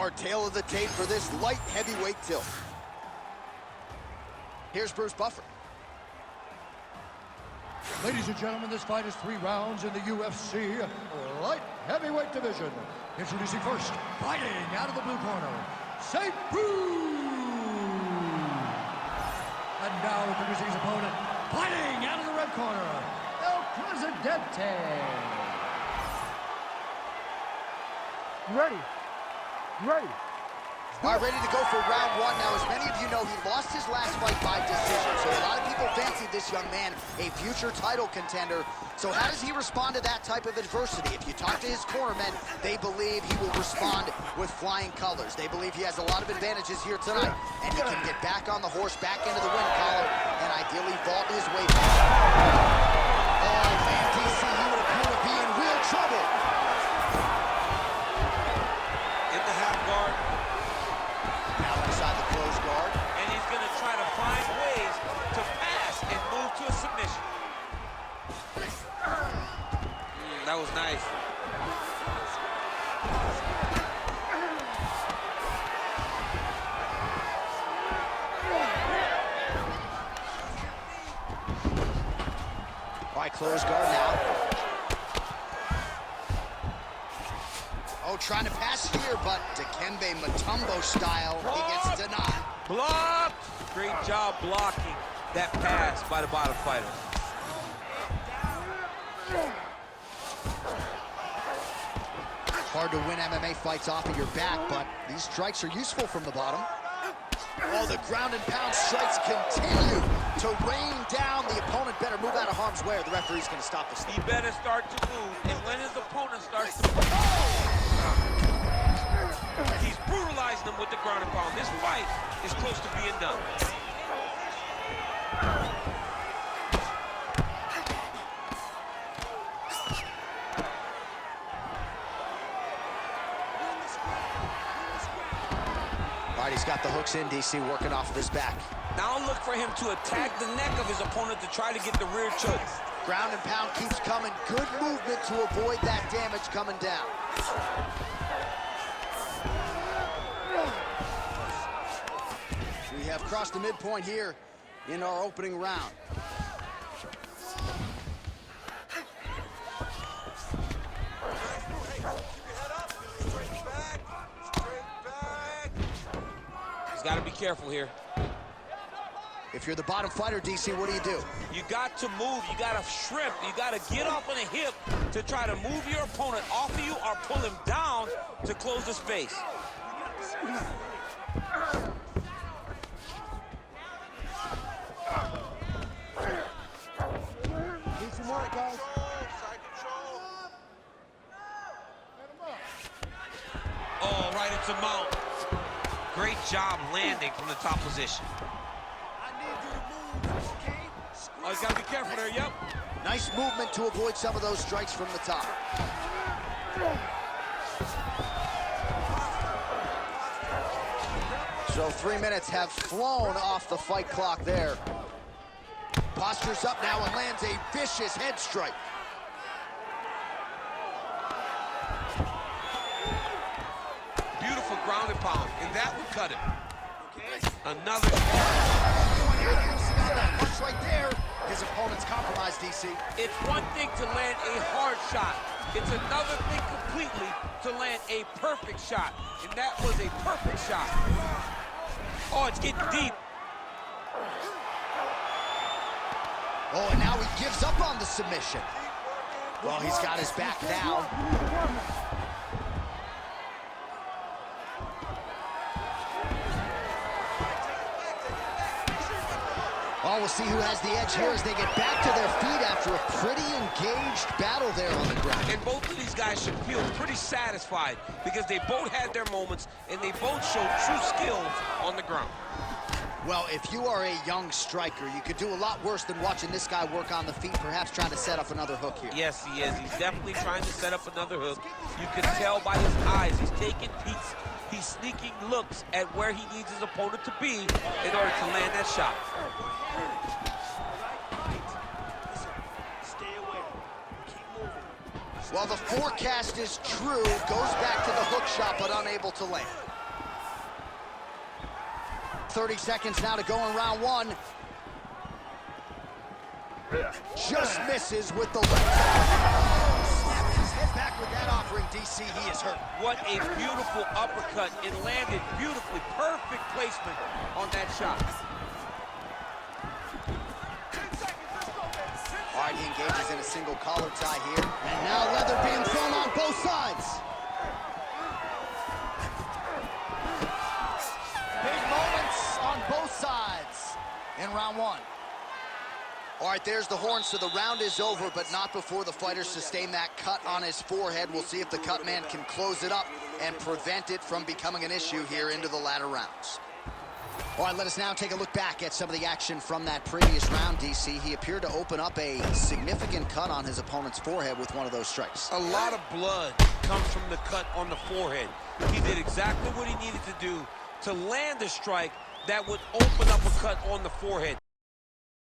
Our tail of the tape for this light heavyweight tilt. Here's Bruce Buffer. Ladies and gentlemen, this fight is 3 rounds in the UFC light heavyweight division. Introducing first, fighting out of the blue corner, St. Bruce. And now introducing his opponent, fighting out of the red corner, El Presidente. You ready? You ready? All right, ready to go for round 1. Now, as many of you know, he lost his last fight by decision, so a lot of people fancied this young man a future title contender. So how does he respond to that type of adversity? If you talk to his cornermen, they believe he will respond with flying colors. They believe he has a lot of advantages here tonight, and he can get back on the horse, back into the win collar, and ideally vault his way back. Oh, man, DC, he would appear to be in real trouble. In the half guard. Now inside the closed guard. And he's going to try to find ways to pass and move to a submission. That was nice. All right, closed guard now. Oh, trying to pass here, but Dikembe Mutombo style, he gets denied. Blocked! Great job blocking that pass by the bottom fighter. Hard to win MMA fights off of your back, but these strikes are useful from the bottom. Oh, the ground and pound strikes continue to rain down. The opponent better move out of harm's way, or the referee's going to stop the He better start to move, and when his opponent starts to move, he's brutalizing him with the ground and pound. This fight is close to being done. All right, he's got the hooks in, DC, working off of his back. Now look for him to attack the neck of his opponent to try to get the rear choke. Ground and pound keeps coming. Good movement to avoid that damage coming down. We have crossed the midpoint here in our opening round. Got to be careful here. If you're the bottom fighter, DC, what do? You got to move. You got to shrimp. You got to get up on a hip to try to move your opponent off of you or pull him down to close the space. Need some work, guys. Oh, right into mount. Great job landing from the top position. Oh, he's got to be careful there, yep. Nice movement to avoid some of those strikes from the top. So 3 minutes have flown off the fight clock there. Postures up now and lands a vicious head strike. Beautiful ground and pound, and that would cut him. Another. Punch right there. His opponent's compromised, DC. It's one thing to land a hard shot. It's another thing completely to land a perfect shot. And that was a perfect shot. Oh, it's getting deep. Oh, and now he gives up on the submission. Well, he's got his back now. Oh, we'll see who has the edge here as they get back to their feet after a pretty engaged battle there on the ground. And both of these guys should feel pretty satisfied because they both had their moments and they both showed true skills on the ground. Well, if you are a young striker, you could do a lot worse than watching this guy work on the feet, perhaps trying to set up another hook here. Yes, he is. He's definitely trying to set up another hook. You can tell by his eyes. He's taking peeks. He's sneaking looks at where he needs his opponent to be in order to land that shot. Well, the forecast is true. Goes back to the hook shot, but unable to land. 30 seconds now to go in round one. Just misses with the left. Snapped his head back with that offering, DC. He is hurt. What a beautiful uppercut. It landed beautifully. Perfect placement on that shot. All right, he engages in a single collar tie here. And now leather being thrown on both sides. Big moments on both sides in round one. All right, there's the horn, so the round is over, but not before the fighter sustained that cut on his forehead. We'll see if the cut man can close it up and prevent it from becoming an issue here into the latter rounds. All right, let us now take a look back at some of the action from that previous round, DC. He appeared to open up a significant cut on his opponent's forehead with one of those strikes. A lot of blood comes from the cut on the forehead. He did exactly what he needed to do to land a strike that would open up a cut on the forehead.